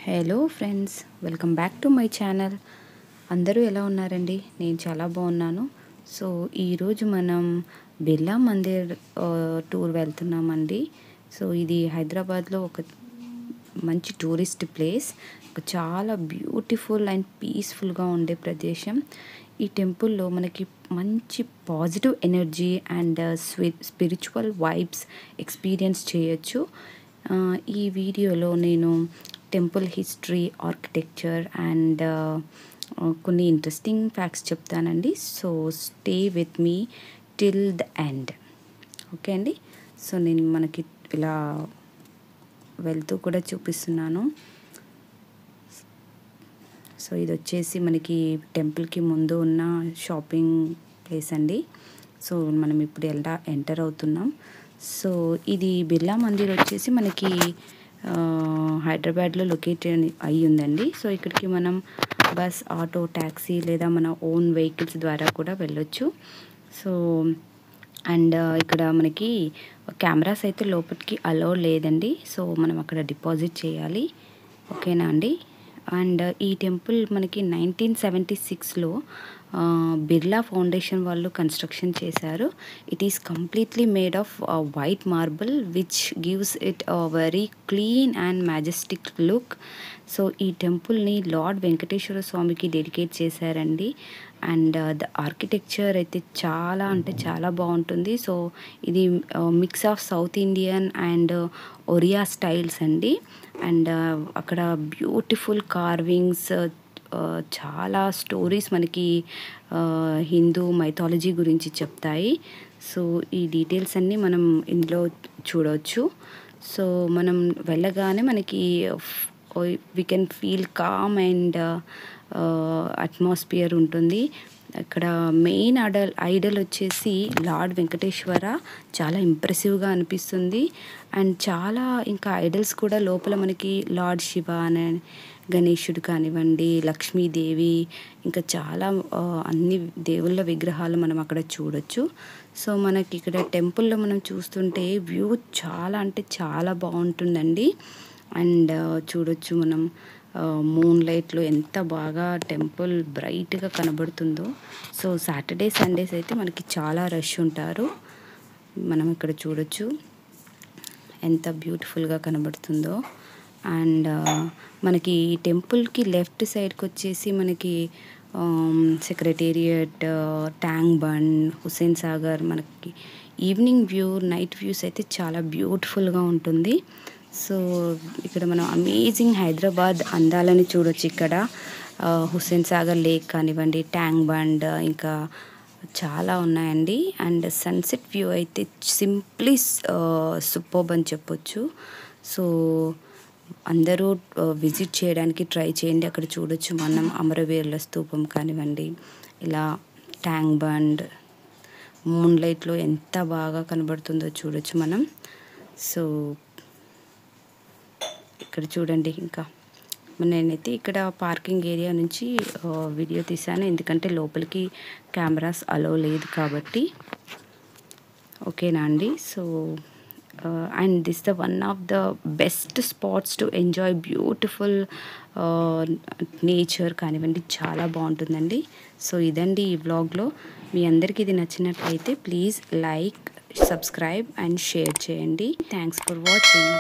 Hello friends, welcome back to my channel. అందరూ ఎలా ఉన్నారండి? నేను చాలా బాగున్నాను. సో ఈరోజు మనం బిర్లా మందిర్ టూర్ వెళ్తున్నామండి. సో ఇది హైదరాబాద్లో ఒక మంచి టూరిస్ట్ ప్లేస్, చాలా బ్యూటిఫుల్ అండ్ పీస్ఫుల్గా ఉండే ప్రదేశం. ఈ టెంపుల్లో మనకి మంచి positive energy and spiritual vibes experience చేయొచ్చు. ఈ వీడియోలో నేను టెంపుల్ హిస్టరీ, ఆర్కిటెక్చర్ అండ్ కొన్ని ఇంట్రెస్టింగ్ ఫ్యాక్ట్స్ చెప్తానండి. So stay with me till the end. Okay అండి. సో నేను మనకి ఇలా వెళ్తూ కూడా చూపిస్తున్నాను. సో ఇది వచ్చేసి మనకి టెంపుల్కి ముందు ఉన్న షాపింగ్ ప్లేస్ అండి. సో మనం ఇప్పుడు ఎంటర్ అవుతున్నాం. సో ఇది బిర్లా మందిర్ వచ్చేసి మనకి హైదరాబాద్లో లొకేట్ అయ్యి ఉందండి. సో ఇక్కడికి మనం బస్, ఆటో, ట్యాక్సీ లేదా మన ఓన్ వెహికల్స్ ద్వారా కూడా వెళ్ళొచ్చు. సో అండ్ ఇక్కడ మనకి కెమెరాస్ అయితే లోపలికి అలౌ లేదండి. సో మనం అక్కడ డిపాజిట్ చేయాలి. ఓకేనా అండి. అండ్ ఈ టెంపుల్ మనకి 1976లో బిర్లా ఫౌండేషన్ వాళ్ళు కన్స్ట్రక్షన్ చేశారు. It is completely made off white marble which gives it a very clean and majestic look. So ఈ టెంపుల్ని లార్డ్ వెంకటేశ్వర స్వామికి డెడికేట్ చేశారండి. అండ్ ద ఆర్కిటెక్చర్ అయితే చాలా అంటే చాలా బాగుంటుంది. సో ఇది mix of south Indian and Oriya styles అండి. అండ్ అక్కడ బ్యూటిఫుల్ కార్వింగ్స్, చాలా స్టోరీస్ మనకి హిందూ మైథాలజీ గురించి చెప్తాయి. సో ఈ డీటెయిల్స్ అన్నీ మనం ఇందులో చూడవచ్చు. సో మనం వెళ్ళగానే మనకి we can feel calm and atmosphere ఉంటుంది. అక్కడ మెయిన్ ఐడల్ వచ్చేసి లార్డ్ వెంకటేశ్వర, చాలా ఇంప్రెసివ్గా అనిపిస్తుంది. అండ్ చాలా ఇంకా ఐడల్స్ కూడా లోపల మనకి లార్డ్ శివ అనే గణేశుడు కానివ్వండి, లక్ష్మీదేవి, ఇంకా చాలా అన్ని దేవుళ్ళ విగ్రహాలు మనం అక్కడ చూడొచ్చు. సో మనకి ఇక్కడ టెంపుల్లో మనం చూస్తుంటే వ్యూ చాలా అంటే చాలా బాగుంటుందండి. అండ్ చూడొచ్చు మనం మూన్ లైట్లో ఎంత బాగా టెంపుల్ బ్రైట్గా కనబడుతుందో. సో సాటర్డే, సండేస్ అయితే మనకి చాలా రష్ ఉంటారు. మనం ఇక్కడ చూడొచ్చు ఎంత బ్యూటిఫుల్గా కనబడుతుందో. అండ్ మనకి టెంపుల్కి లెఫ్ట్ సైడ్కి వచ్చేసి మనకి secretariat, tank bund, Hussain Sagar, మనకి ఈవినింగ్ వ్యూ, నైట్ వ్యూస్ అయితే చాలా బ్యూటిఫుల్గా ఉంటుంది. సో ఇక్కడ మనం అమేజింగ్ హైదరాబాద్ అందాలని చూడొచ్చు. ఇక్కడ హుస్సేన్ సాగర్ లేక్ కానివ్వండి, ట్యాంక్ బండ్, ఇంకా చాలా ఉన్నాయండి. అండ్ సన్సెట్ వ్యూ అయితే సింప్లీ సూపర్బ్ అని చెప్పొచ్చు. సో అందరూ విజిట్ చేయడానికి ట్రై చేయండి. అక్కడ చూడొచ్చు మనం అమరవీరుల స్తూపం కానివ్వండి, ఇలా ట్యాంక్ బండ్ మూన్ లైట్లో ఎంత బాగా కనబడుతుందో చూడొచ్చు మనం. సో ఇక్కడ చూడండి. ఇంకా నేనైతే ఇక్కడ పార్కింగ్ ఏరియా నుంచి వీడియో తీశాను, ఎందుకంటే లోపలికి కెమెరాస్ అలో లేదు కాబట్టి. ఓకేనా అండి. So and this the one of the best spots to enjoy beautiful nature కానివ్వండి, చాలా బాగుంటుందండి. సో ఇదండి ఈ వ్లాగ్లో. మీ అందరికీ ఇది నచ్చినట్లయితే please like, subscribe and share చేయండి. Thanks for watching.